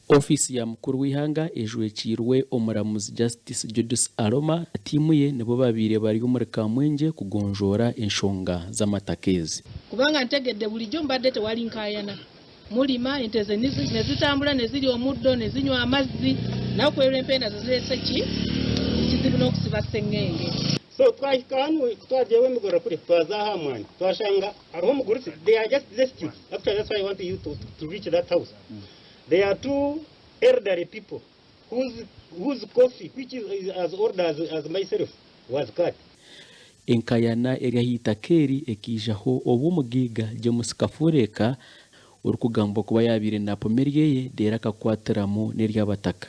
Ofisi ya mukuru w'ihanga ejwekirwe omuramuzi Justice Judice Aroma atimuye nibo babire bari muri Kamwenge kugonjora enshonga z'amatakezi. Kubanga ntegedde bulijjo mbadde tewali nkayana. Mulima enteze nezitambula neziri omuddo nezinywa amazzi nakwera empenda zirese ki kizibu n'okusiba sengenge. So twahikanu twajewe mugora kuri twazaha mwani twashanga ariho muguru they are just rescued. After that's why I want you to reach that house. There are two elderly people whose coffee, which is as old as myself, was cut. Enkayana erihita keri ekijaho obumugiga je musikafureka urukugamba kuba yabire na pomeriyeye dera kakwateramo neryabataka.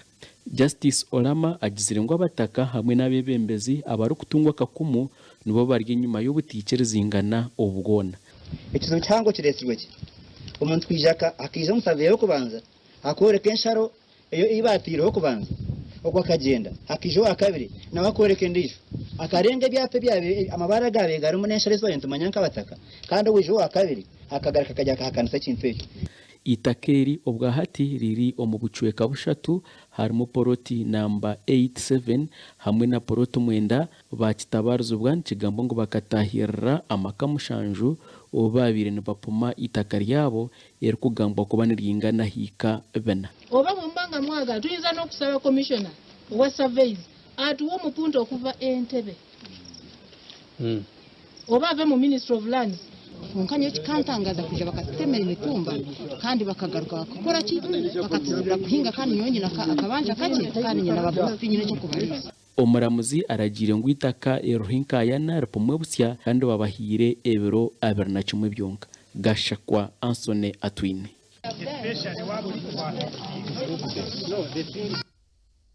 Justice Olama agizire ngo abataka hamwe n'abebembezi abarukutungwa kakumu nibo barye nyuma y'ubutikerezingana obugona. Ekizo cyango kiresirwe ki umuntu kwijaka akiza musaveyo kubanza akoreka ensharo eyo ibatiro kubanza okwa kagenda akijo akabiri na wakoreka ndisho akarenge byape byabe amabara gabe gari munensharo zo ntumanyanka bataka kandi wijo akabiri akagaraka kajya kakanisa kinfeyo. Itakeri obwahati riri omubuchweka bushatu harimo poroti namba 87 hamwe na poroti mwenda bakitabaruzo bwan kigambo ngo bakatahirira amakamushanju obabire ne bapoma itakari yabo erikugamba kuba niringana hika bena. Oba mumbanga mwaga tuyinza n'okusaba commissioner wa surveys atuwo mupunto okuva Entebbe. Oba ave mu Ministry of Lands Munkanye kikantangaza kuja bakatemera imitumba kandi bakagaruka bakora ki bakatuzibira kuhinga kandi nyonye akabanja kake kandi nyina bavuga nyine cyo kubariza. Omuramuzi aragire ngo itaka eruhinkayana rupomwe busya kandi babahire ebiro 21 byonka. Gashakwa Ansone Atwine.